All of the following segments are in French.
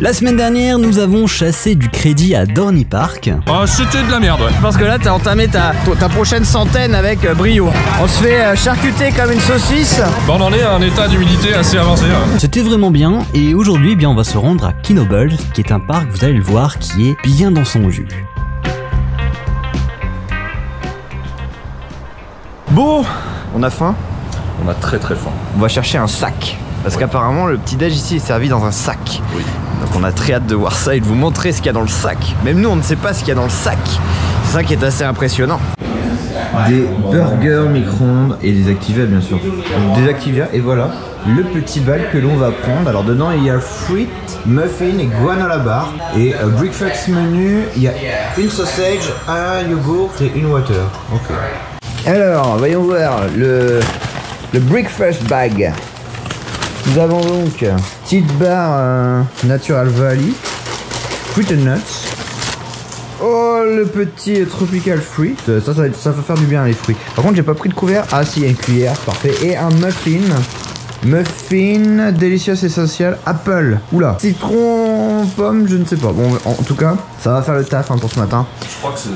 La semaine dernière, nous avons chassé du crédit à Dorney Park. Oh, c'était de la merde, ouais. Parce que là, t'as entamé ta prochaine centaine avec brio. On se fait charcuter comme une saucisse. Bon, on en est à un état d'humidité assez avancé. Hein. C'était vraiment bien, et aujourd'hui, eh bien, on va se rendre à Kinobles, qui est un parc, vous allez le voir, qui est bien dans son jus. Bon, on a faim. On a très faim. On va chercher un sac. Parce qu'apparemment, le petit déj ici est servi dans un sac. Oui. Donc on a très hâte de voir ça et de vous montrer ce qu'il y a dans le sac. Même nous, on ne sait pas ce qu'il y a dans le sac. C'est ça qui est assez impressionnant. Des burgers micro-ondes et désactivés, bien sûr. Donc désactivés, et voilà le petit bag que l'on va prendre. Alors dedans, il y a frites, muffins et granola bar. Et breakfast menu, il y a une sausage, un yogourt et une water. Ok. Alors, voyons voir le breakfast bag. Nous avons donc petite barre Natural Valley, Fruit and Nuts. Oh, le petit Tropical Fruit. Ça va faire du bien les fruits. Par contre, j'ai pas pris de couvert. Ah si, il y a une cuillère, parfait. Et un muffin. Muffin Delicious Essential Apple. Oula. Citron, pomme, je ne sais pas. Bon, en tout cas, ça va faire le taf pour ce matin. Je crois que c'est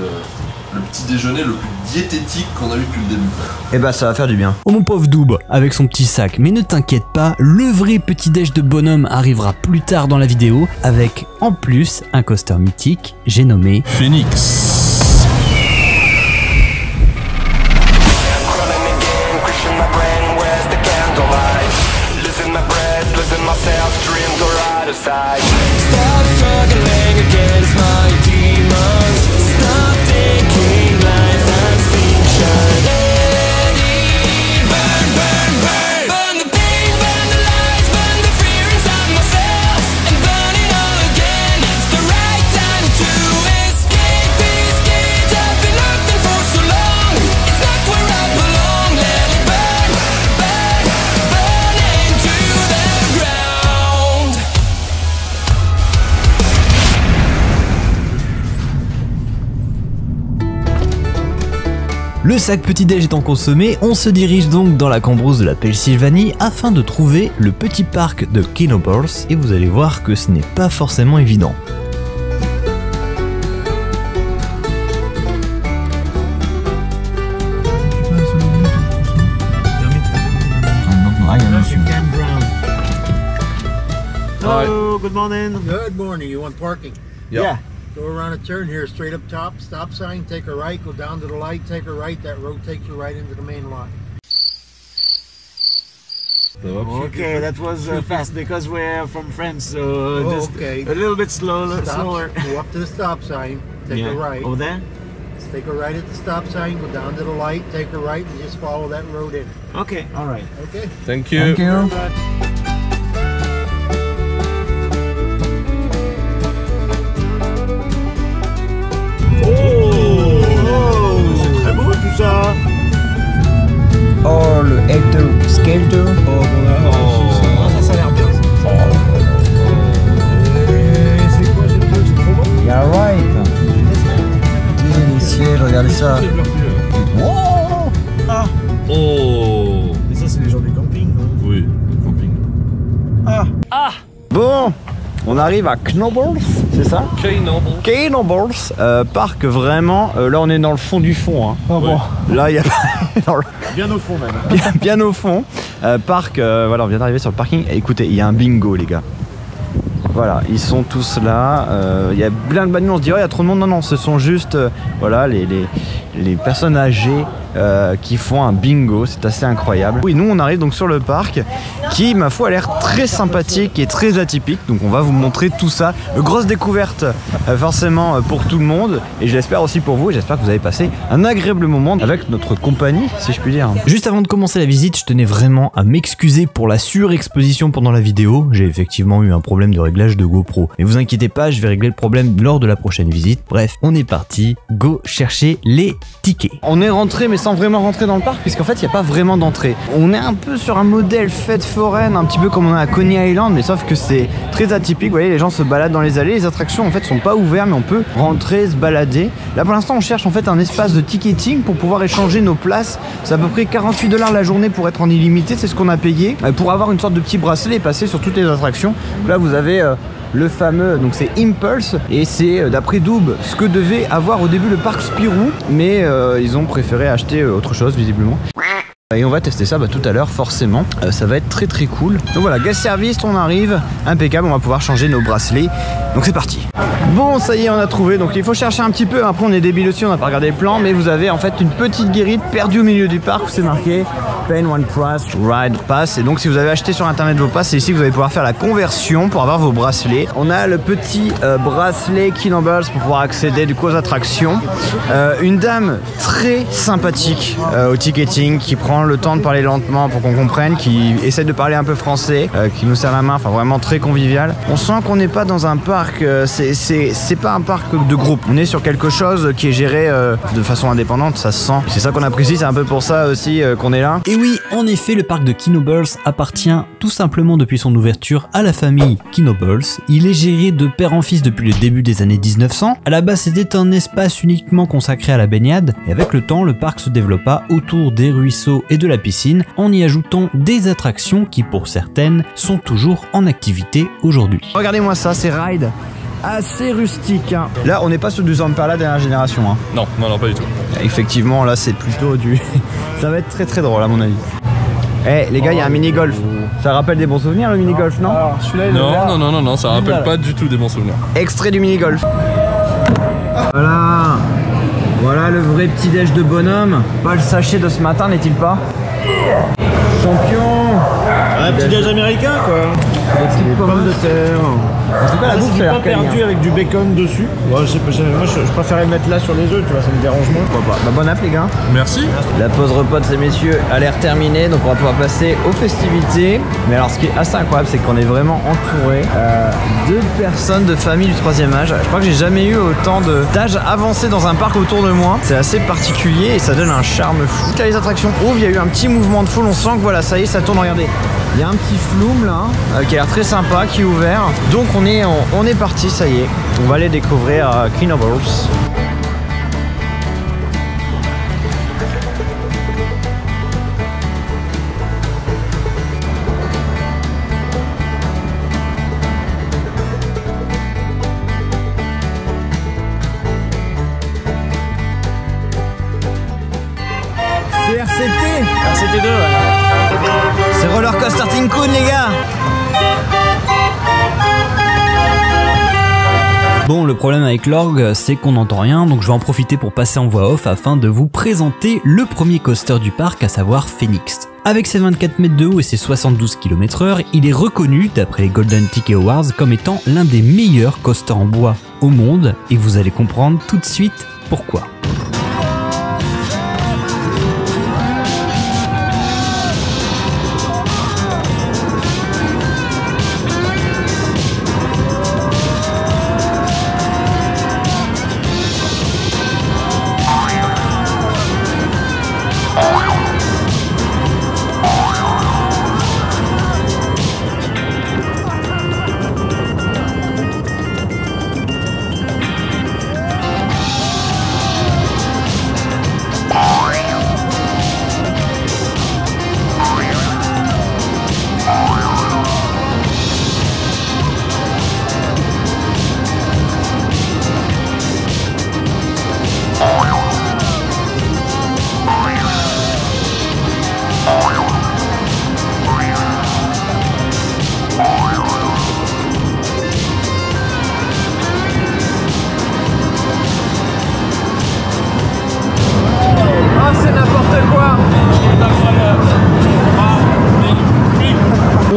le petit déjeuner le plus diététique qu'on a eu depuis le début. Et bah ça va faire du bien. Oh mon pauvre Doub, avec son petit sac, mais ne t'inquiète pas, le vrai petit déj de bonhomme arrivera plus tard dans la vidéo, avec en plus un coaster mythique, j'ai nommé Phoenix. Le sac petit-déj étant consommé, on se dirige donc dans la cambrousse de la Pennsylvanie afin de trouver le petit parc de Kinobles, et vous allez voir que ce n'est pas forcément évident. Hello, good morning. Good morning. You want parking? Yeah. Go around a turn here, straight up top, stop sign, take a right, go down to the light, take a right, that road takes you right into the main lot. Okay, that was fast because we're from France, so just a little bit slower. Go up to the stop sign, take a right. Over there? Take a right at the stop sign, go down to the light, take a right, and just follow that road in. Okay, all right. Okay. Thank you. Thank you. Oh, le Helter Skelter. Ça a l'air bien. C'est quoi ce truc? C'est trop bon? Yeah, right. Délicieux, regardez ça. Oh, Oh. Et ça, c'est les gens du camping, non? Oui, le camping. bon, on arrive à Kinobles, c'est ça? Kinobles, parc vraiment. Là, on est dans le fond du fond. Hein. Oh, bon. Là, il y a Bien au fond, même. bien au fond. Parc, voilà, on vient d'arriver sur le parking. Écoutez, il y a un bingo, les gars. Voilà, ils sont tous là. Il y a plein de bagnoles. On se dit, oh, il y a trop de monde. Non, non, ce sont juste voilà, les personnes âgées qui font un bingo. C'est assez incroyable. Oui, nous, on arrive donc sur le parc qui, ma foi, a l'air très sympathique et très atypique. Donc, on va vous montrer tout ça. Grosse découverte, forcément, pour tout le monde. Et je l'espère aussi pour vous. Et j'espère que vous avez passé un agréable moment avec notre compagnie, si je puis dire. Juste avant de commencer la visite, je tenais vraiment à m'excuser pour la surexposition pendant la vidéo. J'ai effectivement eu un problème de réglage de GoPro. Mais vous inquiétez pas, je vais régler le problème lors de la prochaine visite. Bref, on est parti. Go chercher les tickets. On est rentré, mais sans vraiment rentrer dans le parc, puisqu'en fait, il n'y a pas vraiment d'entrée. On est un peu sur un modèle fête foraine, un petit peu comme on a à Coney Island, mais sauf que c'est très atypique. Vous voyez, les gens se baladent dans les allées. Les attractions, en fait, sont pas ouvertes, mais on peut rentrer, se balader. Là, pour l'instant, on cherche en fait un espace de ticketing pour pouvoir échanger nos places. C'est à peu près 48 $ la journée pour être en illimité. C'est ce qu'on a payé pour avoir une sorte de petit bracelet et passer sur toutes les attractions. Là, vous avez le fameux, donc c'est Impulse, et c'est d'après Doob ce que devait avoir au début le parc Spirou, mais ils ont préféré acheter autre chose visiblement. Et on va tester ça tout à l'heure, forcément. Ça va être très très cool. Donc voilà, guest service, on arrive, impeccable, on va pouvoir changer nos bracelets. Donc c'est parti. Bon, ça y est, on a trouvé. Donc il faut chercher un petit peu. Après, on est débile aussi, on n'a pas regardé le plan, mais vous avez en fait une petite guérite perdue au milieu du parc où c'est marqué Pay One Price Ride Pass. Et donc si vous avez acheté sur internet vos passes, c'est ici que vous allez pouvoir faire la conversion pour avoir vos bracelets. On a le petit bracelet Kinoballs pour pouvoir accéder du coup aux attractions. Une dame très sympathique au ticketing qui prend le temps de parler lentement pour qu'on comprenne, qui essaie de parler un peu français, qui nous serre la main, enfin vraiment très convivial. On sent qu'on n'est pas dans un parc, c'est pas un parc de groupe. On est sur quelque chose qui est géré de façon indépendante, ça se sent. C'est ça qu'on apprécie, c'est un peu pour ça aussi qu'on est là. Et oui, en effet, le parc de Kinoballs appartient tout simplement depuis son ouverture à la famille Kinoballs. Il est géré de père en fils depuis le début des années 1900. À la base, c'était un espace uniquement consacré à la baignade, et avec le temps, le parc se développa autour des ruisseaux et de la piscine, en y ajoutant des attractions qui, pour certaines, sont toujours en activité aujourd'hui. Regardez-moi ça, c'est ride assez rustique. Hein. Là, on n'est pas sur du Zamperla dernière génération. Hein. Non, pas du tout. Effectivement, là, c'est plutôt du... Ça va être très très drôle à mon avis. Eh les gars, il y a un mini-golf. Ça rappelle des bons souvenirs le mini-golf, non? Alors, non, ça rappelle pas du tout des bons souvenirs. Extrait du mini-golf. Voilà le vrai petit déj de bonhomme. Pas le sachet de ce matin, n'est-il pas? Champion. Un petit déj américain quoi. Des petites pommes de terre. En tout cas, la bouffe pas perdu avec du bacon dessus. Moi, je préférais le mettre là sur les œufs, tu vois, ça me dérange moins. Pourquoi pas. Bon app les gars. Merci. La pause repas de ces messieurs a l'air terminée, donc on va pouvoir passer aux festivités. Mais alors, ce qui est assez incroyable, c'est qu'on est vraiment entouré de personnes de famille du 3e âge. Je crois que j'ai jamais eu autant d'âge avancé dans un parc autour de moi. C'est assez particulier et ça donne un charme fou. Là, les attractions ouvrent, il y a eu un petit mouvement de foule. On sent que voilà, ça y est, ça tourne. Regardez. Il y a un petit flume là qui a l'air très sympa, qui est ouvert. Donc on est parti, ça y est. On va aller découvrir Kinoballs. C'est RCT. RCT2, ouais. C'est Roller Coaster Tycoon les gars. Bon, le problème avec l'orgue, c'est qu'on n'entend rien, donc je vais en profiter pour passer en voix off afin de vous présenter le premier coaster du parc, à savoir Phoenix. Avec ses 24 mètres de haut et ses 72 km/h, il est reconnu, d'après les Golden Ticket Awards, comme étant l'un des meilleurs coasters en bois au monde, et vous allez comprendre tout de suite pourquoi.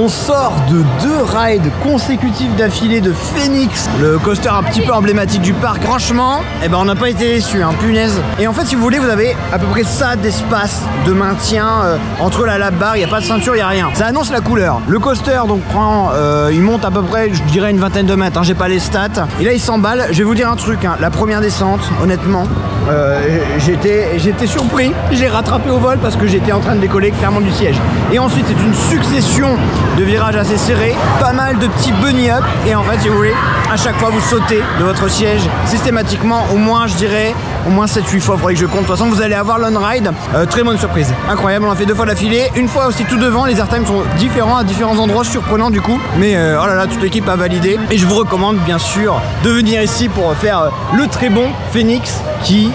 On sort de 2 rides consécutifs d'affilée de Phoenix, le coaster un petit peu emblématique du parc. Franchement, on n'a pas été déçus, hein, punaise. Et en fait, si vous voulez, vous avez à peu près ça d'espace de maintien entre la lap bar, il n'y a pas de ceinture, il n'y a rien. Ça annonce la couleur. Le coaster donc prend, il monte à peu près, je dirais une vingtaine de mètres, hein, j'ai pas les stats. Et là, il s'emballe. Je vais vous dire un truc, hein, la première descente, honnêtement, j'étais surpris. J'ai rattrapé au vol parce que j'étais en train de décoller clairement du siège. Et ensuite, c'est une succession de virages assez serrés, pas mal de petits bunny up, et en fait si vous voulez, à chaque fois vous sautez de votre siège systématiquement au moins je dirais au moins 7-8 fois, faudrait que je compte. De toute façon, vous allez avoir l'on-ride. Très bonne surprise. Incroyable, on l'a fait 2 fois d'affilée. Une fois aussi tout devant, les airtimes sont différents à différents endroits, surprenants du coup. Mais oh là là, toute l'équipe a validé. Et je vous recommande bien sûr de venir ici pour faire le très bon Phoenix qui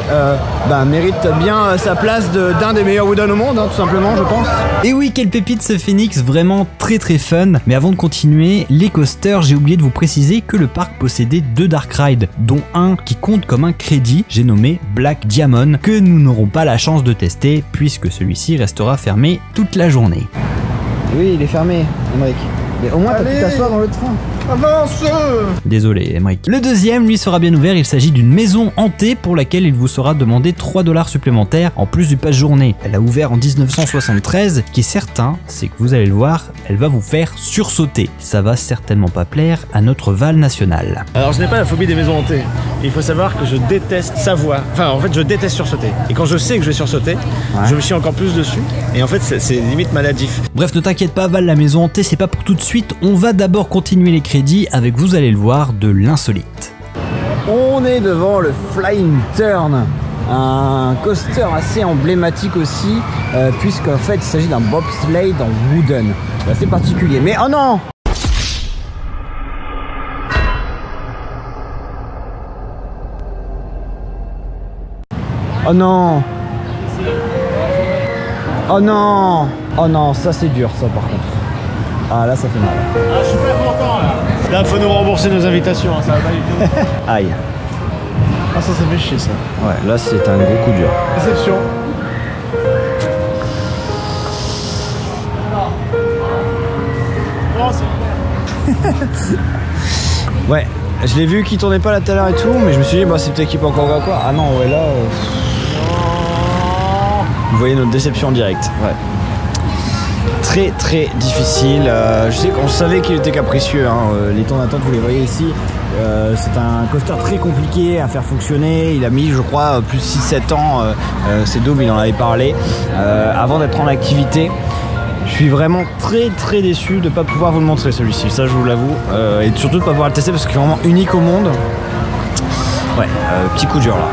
mérite bien sa place d'un des meilleurs wooden au monde, hein, tout simplement, je pense. Et oui, quelle pépite ce Phoenix, vraiment très très fun. Mais avant de continuer, les coasters, j'ai oublié de vous préciser que le parc possédait 2 dark rides, dont un qui compte comme un crédit, j'ai nommé Black Diamond, que nous n'aurons pas la chance de tester puisque celui-ci restera fermé toute la journée. Oui, il est fermé, Emmerich. Mais au moins t'as pu t'asseoir dans le train. Avance! Désolé, Emmerich. Le deuxième, lui, sera bien ouvert. Il s'agit d'une maison hantée pour laquelle il vous sera demandé 3 $ supplémentaires en plus du pass journée. Elle a ouvert en 1973. Ce qui est certain, c'est que vous allez le voir, elle va vous faire sursauter. Ça va certainement pas plaire à notre Val national. Alors je n'ai pas la phobie des maisons hantées. Il faut savoir que je déteste sa voix. Enfin en fait je déteste sursauter. Et quand je sais que je vais sursauter, je me chie encore plus dessus. Et en fait c'est limite maladif. Bref, ne t'inquiète pas, Val, la maison hantée, c'est pas pour tout de suite. On va d'abord continuer les crédits avec, vous allez le voir, de l'insolite. On est devant le Flying Turn, un coaster assez emblématique aussi, puisqu'en fait il s'agit d'un bobsleigh en wooden. C'est assez particulier, mais oh non! Oh non! Oh non! Oh non, ça c'est dur ça par contre. Ah là ça fait mal. Ah je suis pas content là. Là faut nous rembourser nos invitations, hein, ça va pas du tout. Aïe. Ah ça fait chier ça. Ouais, là c'est un gros coup dur. Déception. Ouais, je l'ai vu qu'il tournait pas là tout à l'heure et tout, mais je me suis dit bah c'est peut-être qu'il peut encore quoi. Ah non ouais là. Vous voyez notre déception en direct. Ouais. Très très difficile. Je sais qu'on savait qu'il était capricieux. Hein. Les temps d'attente, vous les voyez ici. C'est un coaster très compliqué à faire fonctionner. Il a mis, je crois, plus de 6-7 ans. C'est Dôme, il en avait parlé. Avant d'être en activité. Je suis vraiment très très déçu de ne pas pouvoir vous le montrer celui-ci. Ça, je vous l'avoue. Et surtout de ne pas pouvoir le tester parce qu'il est vraiment unique au monde. Ouais, petit coup dur là.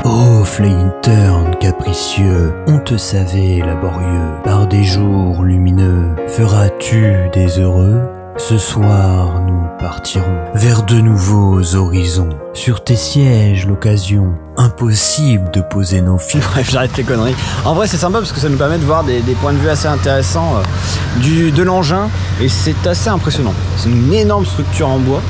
Oh, Flying Turn capricieux, on te savait laborieux, par des jours lumineux, feras-tu des heureux? Ce soir nous partirons vers de nouveaux horizons. Sur tes sièges l'occasion, impossible de poser nos pieds. Bref, j'arrête les conneries. En vrai c'est sympa parce que ça nous permet de voir des points de vue assez intéressants de l'engin. Et c'est assez impressionnant. C'est une énorme structure en bois.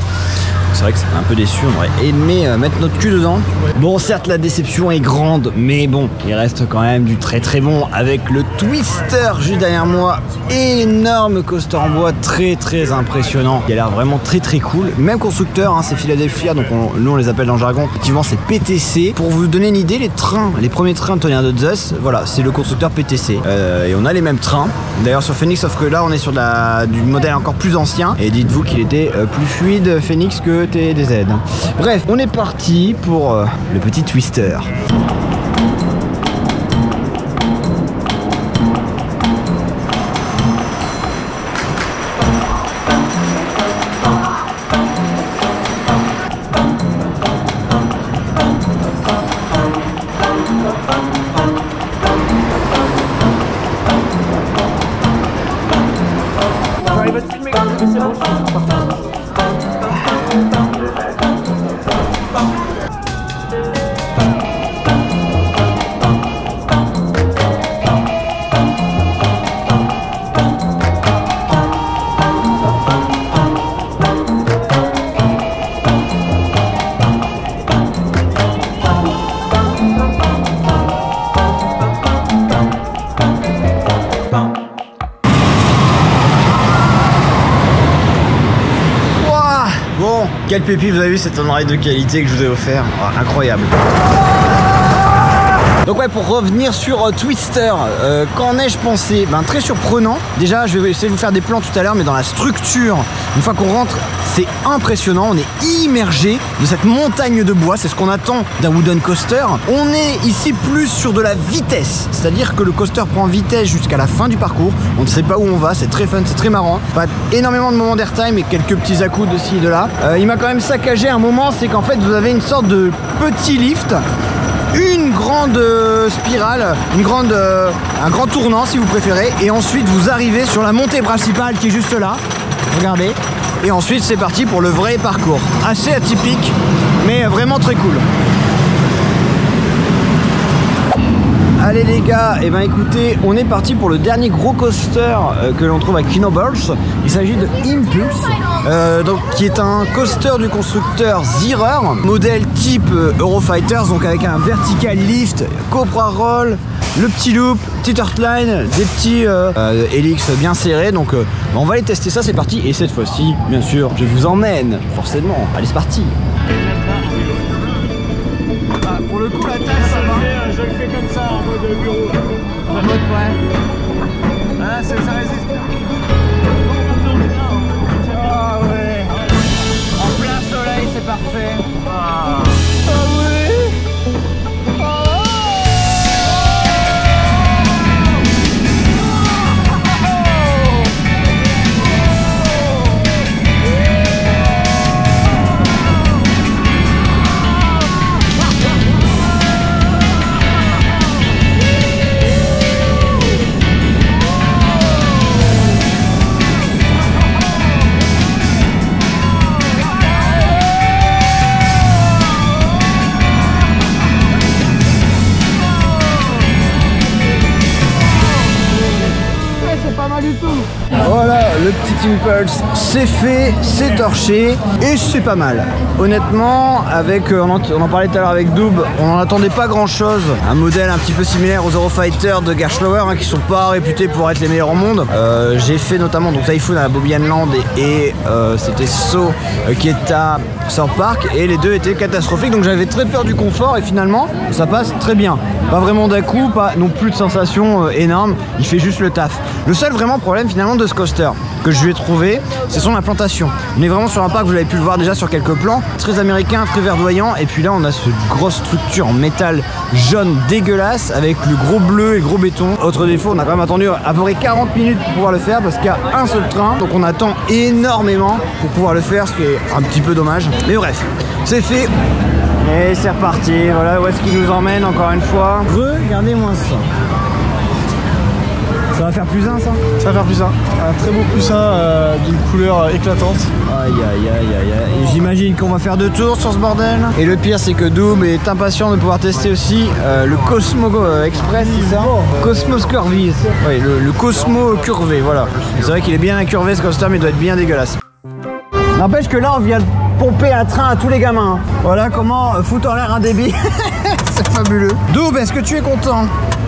C'est vrai que c'est un peu déçu, on aurait aimé mettre notre cul dedans. Bon, certes la déception est grande, mais bon, il reste quand même du très très bon avec le Twister juste derrière moi. Énorme coaster en bois, très très impressionnant. Il a l'air vraiment très très cool. Même constructeur, hein, c'est Philadelphia, donc nous on les appelle dans le jargon. Effectivement, c'est PTC. Pour vous donner une idée, les premiers trains de Tornado Zeus, voilà, c'est le constructeur PTC. Et on a les mêmes trains. D'ailleurs sur Phoenix, sauf que là on est sur du modèle encore plus ancien. Et dites-vous qu'il était plus fluide Phoenix que TDZ. Bref, on est parti pour le petit Twister. Quel pépi, vous avez vu cet on-ride de qualité que je vous ai offert, incroyable. Donc ouais, pour revenir sur Twister, qu'en ai-je pensé? Très surprenant. Déjà, je vais essayer de vous faire des plans tout à l'heure, mais dans la structure, une fois qu'on rentre, c'est impressionnant. On est immergé de cette montagne de bois, c'est ce qu'on attend d'un wooden coaster. On est ici plus sur de la vitesse, c'est-à-dire que le coaster prend vitesse jusqu'à la fin du parcours. On ne sait pas où on va, c'est très fun, c'est très marrant. Pas énormément de moments d'airtime et quelques petits à-coups de ci et de là. Il m'a quand même saccagé un moment, c'est qu'en fait vous avez une sorte de petit lift une grande spirale, un grand tournant si vous préférez, et ensuite vous arrivez sur la montée principale qui est juste là, regardez, et ensuite c'est parti pour le vrai parcours, assez atypique, mais vraiment très cool. Allez les gars, et ben écoutez, on est parti pour le dernier gros coaster que l'on trouve à Kinoballs. Il s'agit de Impulse, donc, qui est un coaster du constructeur Zierer, modèle type Eurofighters, donc avec un vertical lift, Cobra Roll, le petit loop, petit turtline, des petits helix bien serrés. Donc on va aller tester ça, c'est parti. Et cette fois-ci, bien sûr, je vous emmène, forcément. Allez, c'est parti. Pour le coup, la taille, ça va. Je le fais comme ça, en mode bureau. En mode, ouais. Ah, ça résiste. Ah ouais. En plein soleil, c'est parfait. Ah ouais. Voilà, le petit Impulse, c'est fait, c'est torché et c'est pas mal. Honnêtement, avec, on en parlait tout à l'heure avec Doob, on n'en attendait pas grand chose. Un modèle un petit peu similaire aux Eurofighter de Gerslauer, hein, qui sont pas réputés pour être les meilleurs au monde. J'ai fait notamment donc Typhoon à Bobbian Land et c'était So qui est à South Park, et les deux étaient catastrophiques, donc j'avais très peur du confort et finalement ça passe très bien. Pas vraiment d'à-coup, pas non plus de sensations énormes, il fait juste le taf. Le seul vraiment problème finalement de ce coaster que je lui ai trouvé, c'est son implantation. On est vraiment sur un parc, vous avez pu le voir déjà sur quelques plans, très américain, très verdoyant, et puis là on a cette grosse structure en métal jaune dégueulasse avec le gros bleu et le gros béton. Autre défaut, on a quand même attendu à peu près 40 minutes pour pouvoir le faire parce qu'il y a un seul train, donc on attend énormément pour pouvoir le faire, ce qui est un petit peu dommage. Mais bref, c'est fait. Et c'est reparti, voilà où est-ce qu'il nous emmène encore une fois. Regardez-moi ça. Ça va faire plus un, ça? Ça va faire plus un. Un très beau plus un d'une couleur éclatante. Aïe aïe aïe aïe aïe. Et j'imagine qu'on va faire 2 tours sur ce bordel. Et le pire, c'est que Doom est impatient de pouvoir tester aussi le Cosmo Express, c'est ça? Cosmos Curvy. Oui, le Cosmo curvé, voilà. C'est vrai qu'il est bien incurvé ce coaster, mais il doit être bien dégueulasse. N'empêche que là, on vient de pomper un train à tous les gamins. Voilà comment foutre en l'air un débit. C'est fabuleux. Doom, est-ce que tu es content?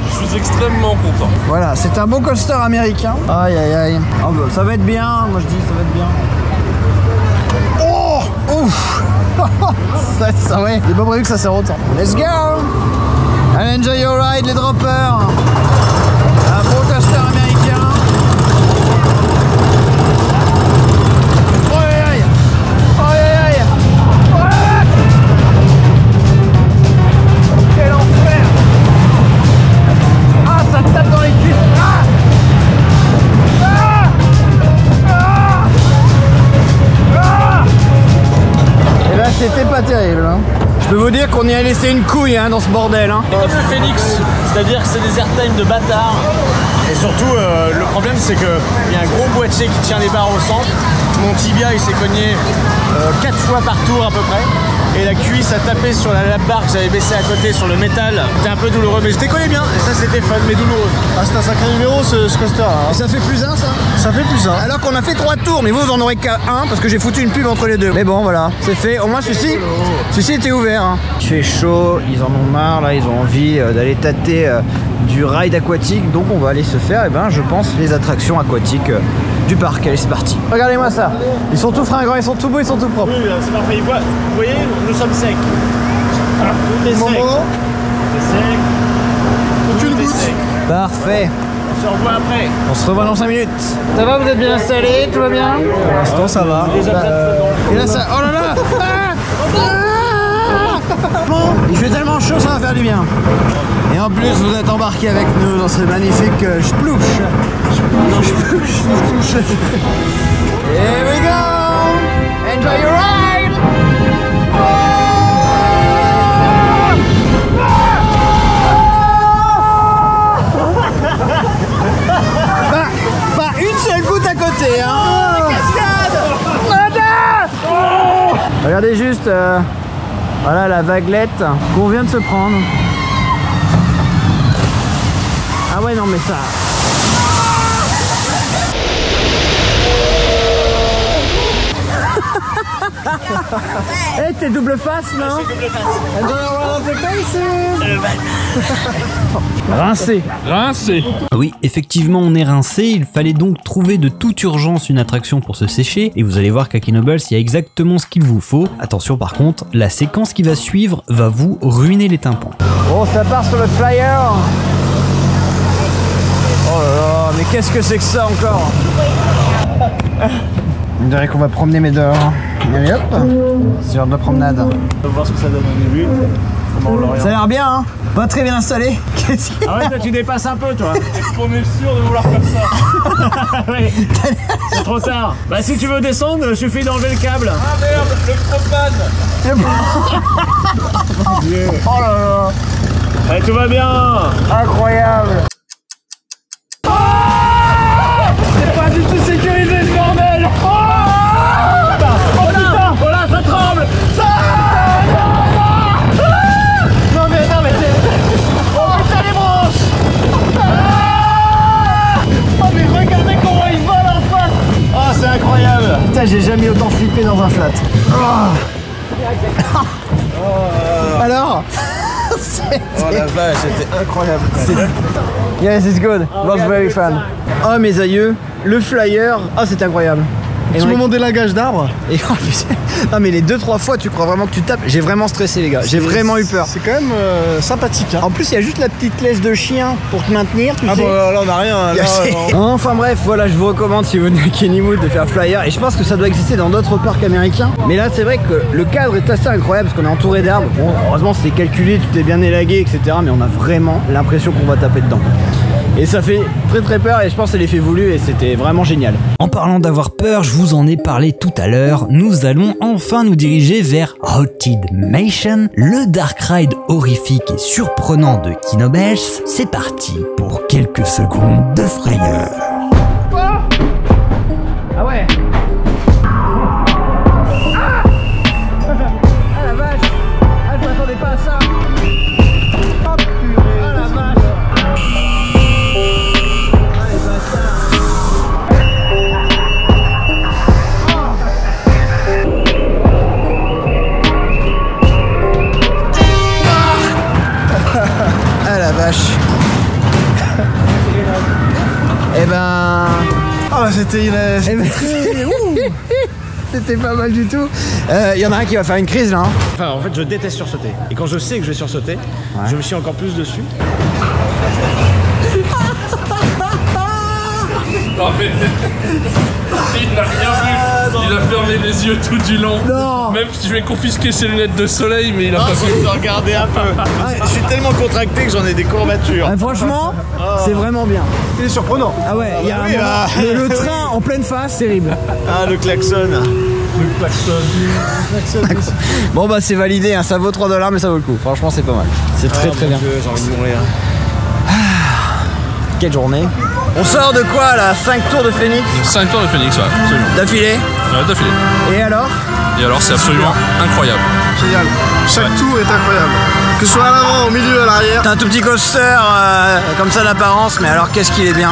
Je suis extrêmement content. Voilà, c'est un beau coaster américain. Aïe aïe aïe. Oh, bah, ça va être bien, moi je dis ça va être bien. Oh, ouf. ça ouais, j'ai pas prévu que ça sert autant. Let's go. Allez, enjoy your ride les droppers. Un beau coaster américain. C'était pas terrible, hein. Je peux vous dire qu'on y a laissé une couille, hein, dans ce bordel, hein. C'est comme le Phoenix, c'est-à-dire que c'est des airtime de bâtard. Et surtout, le problème c'est qu'il y a un gros boîtier qui tient les barres au centre. Mon tibia il s'est cogné 4 fois par tour à peu près. Et la cuisse a tapé sur la lap bar que j'avais baissé à côté sur le métal. C'était un peu douloureux, mais je décollais bien. Et ça c'était fun, mais douloureux. Ah, c'est un sacré numéro ce coaster là. Et ça fait plus un, ça? Ça fait plus un. Alors qu'on a fait 3 tours, mais vous en aurez qu'un parce que j'ai foutu une pub entre les deux. Mais bon, voilà, c'est fait. Au moins celui-ci était ouvert, hein. Il fait chaud, ils en ont marre, là, ils ont envie d'aller tâter du ride aquatique. Donc on va aller se faire, je pense, les attractions aquatiques du parc. Allez, c'est parti. Regardez-moi ça. Ils sont tout fringants, ils sont tout beaux, ils sont tout propres. Oui, c'est parfait. Vous voyez, nous sommes secs. Tout est sec. Tout est sec. Aucune goutte. Parfait. On se revoit après. On se revoit dans 5 minutes. Ça va, vous êtes bien installés? Tout va bien? Pour l'instant, ça va. Et là, ça... Oh là là. Bon, il fait tellement chaud, ça va faire du bien. Et en plus, vous êtes embarqués avec nous dans ce magnifique splouche. Here we go. Enjoy your ride. Regardez juste, voilà la vaguelette qu'on vient de se prendre. Ah ouais non mais ça... Eh t'es double face non? Rincé. Rincé. Oui, effectivement, on est rincé. Il fallait donc trouver de toute urgence une attraction pour se sécher. Et vous allez voir qu'à Kinobles, il y a exactement ce qu'il vous faut. Attention par contre, la séquence qui va suivre va vous ruiner les tympans. Oh, ça part sur le flyer. Oh là là, mais qu'est-ce que c'est que ça encore? On dirait qu'on va promener Médor. Allez hop, c'est l'heure de la promenade. On va voir ce que ça donne au début. Ça a l'air bien, hein? Pas très bien installé. Ah ouais, toi tu dépasses un peu, toi. Est-ce qu'on est sûr de vouloir faire ça? Oui, c'est trop tard. Bah si tu veux descendre, il suffit d'enlever le câble. Ah merde, le propane. Oh là là. Allez, tout va bien. Incroyable. C'est pas du tout sécurisé ce bordel. Oh putain, oh là, ça tremble. Non mais oh putain les branches. Oh mais regardez comment il vole en face. Oh c'est incroyable. Putain, j'ai jamais autant flippé dans un flat. Alors Oh la vache, c'était incroyable. Yes, it's good. Was very fun. Oh mes aïeux, le flyer. Oh c'est incroyable. Petit moment d'élagage d'arbres. Et en plus, non mais les 2-3 fois tu crois vraiment que tu tapes. J'ai vraiment stressé les gars, j'ai vraiment eu peur. C'est quand même sympathique. Hein. En plus il y a juste la petite laisse de chien pour te maintenir, tu sais. Bon là on a rien. Là, Enfin bref, voilà, je vous recommande si vous venez à Kennywood de faire flyer. Et je pense que ça doit exister dans d'autres parcs américains. Mais là c'est vrai que le cadre est assez incroyable parce qu'on est entouré d'arbres. Bon, heureusement c'est calculé, tout est bien élagué, etc. Mais on a vraiment l'impression qu'on va taper dedans. Et ça fait très peur et je pense que c'est l'effet voulu et c'était vraiment génial. En parlant d'avoir peur, je vous en ai parlé tout à l'heure, nous allons enfin nous diriger vers Haunted Mansion, le dark ride horrifique et surprenant de Kinobles. C'est parti pour quelques secondes de frayeur. Ah ouais. Ah la vache. Ah je m'attendais pas à ça. Oh purée. Ah la vache. Ah la vache. Eh ben... Ah bah c'était C'était pas mal du tout. Y en a un qui va faire une crise là. Hein. Enfin en fait je déteste sursauter. Et quand je sais que je vais sursauter, je me chie encore plus dessus. Non mais... Il n'a rien vu. Il a fermé les yeux tout du long. Non. Même si je vais confisquer ses lunettes de soleil, mais il a pas vu. Je vais regarder un peu. Je suis tellement contracté que j'en ai des courbatures. Franchement, c'est vraiment bien. Il est surprenant. Ah ouais, il y a un moment, le train en pleine face, terrible. Ah le klaxon. Le klaxon. Bon bah c'est validé, hein. Ça vaut 3 $, mais ça vaut le coup. Franchement c'est pas mal. C'est très bien. J'ai envie de mourir. Quelle journée. On sort de quoi là? 5 tours de Phoenix 5 tours de Phoenix, ouais, absolument. d'affilée. Ouais, d'affilée. Et alors? Et alors, c'est absolument incroyable. Génial. Chaque tour est incroyable. Que ce soit à l'avant, au milieu, à l'arrière. C'est un tout petit coaster comme ça d'apparence, mais alors qu'est-ce qu'il est bien.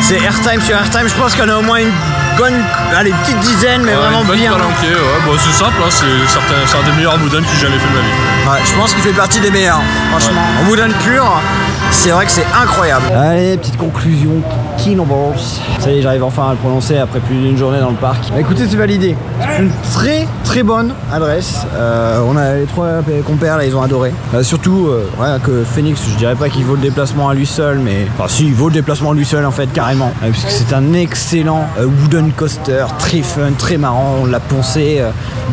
C'est airtime sur airtime, je pense qu'il y en a au moins une bonne, allez, petite dizaine, mais vraiment une bonne bien. palanquée, ouais. Bon, c'est simple, hein, c'est un des meilleurs wooden que j'ai jamais fait de ma vie. Ouais, je pense qu'il fait partie des meilleurs, franchement. En wooden pur, c'est vrai que c'est incroyable. Allez, petite conclusion, Kinobles. Ça y est, j'arrive enfin à le prononcer après plus d'une journée dans le parc. Bah, écoutez, c'est validé. C'est une très bonne adresse. On a les 3 compères là, ils ont adoré. Surtout, ouais, que Phoenix, je dirais pas qu'il vaut le déplacement à lui seul, mais enfin si, il vaut le déplacement à lui seul en fait, carrément. Puisque c'est un excellent wooden coaster, très fun, très marrant. On l'a poncé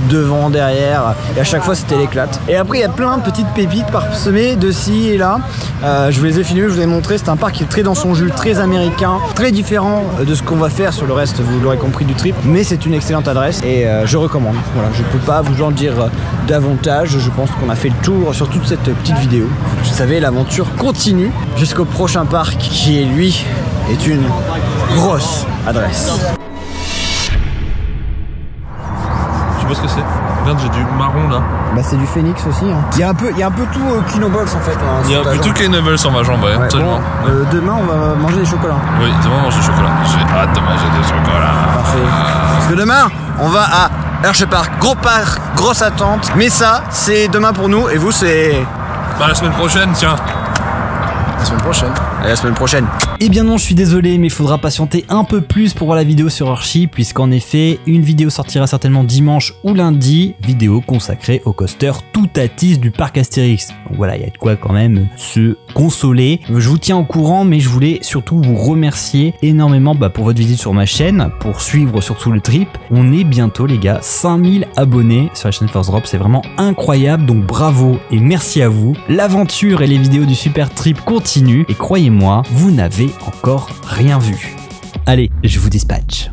devant, derrière, et à chaque fois c'était l'éclate. Et après, il y a plein de petites pépites parsemées de ci et là. Je vous les ai filmées, je vous ai montré. C'est un parc qui est très dans son jus, très américain, très différent de ce qu'on va faire sur le reste, vous l'aurez compris, du trip. Mais c'est une excellente adresse et je recommande. Voilà, je peux pas vous en dire davantage. Je pense qu'on a fait le tour sur toute cette petite vidéo. Vous savez, l'aventure continue jusqu'au prochain parc qui, lui, est une grosse adresse. Je sais pas ce que c'est. regarde, j'ai du marron là. Bah c'est du phénix aussi. Hein. Il y a un peu tout Kinobox en fait. Hein, Il y a un peu tout Kenobles sur ma jambe, ouais, absolument. Bon, demain on va manger des chocolats. Oui, demain on mange du chocolat. J'ai hâte de manger des chocolats. Parfait. Parce que demain, on va à Hershey Park. Gros parc, grosse attente. Mais ça, c'est demain pour nous et vous, c'est... Bah la semaine prochaine, tiens. La semaine prochaine. Et la semaine prochaine. Eh bien non, je suis désolé, mais il faudra patienter un peu plus pour voir la vidéo sur Hershey, puisqu'en effet, une vidéo sortira certainement dimanche ou lundi, vidéo consacrée au coaster Toutatis du parc Astérix. Donc voilà, il y a de quoi quand même se consoler. Je vous tiens au courant, mais je voulais surtout vous remercier énormément pour votre visite sur ma chaîne, pour suivre surtout le trip. On est bientôt les gars, 5000 abonnés sur la chaîne Force Drop, c'est vraiment incroyable, donc bravo et merci à vous. L'aventure et les vidéos du Super Trip continuent, et croyez-moi, vous n'avez encore rien vu. Allez, je vous dispatche.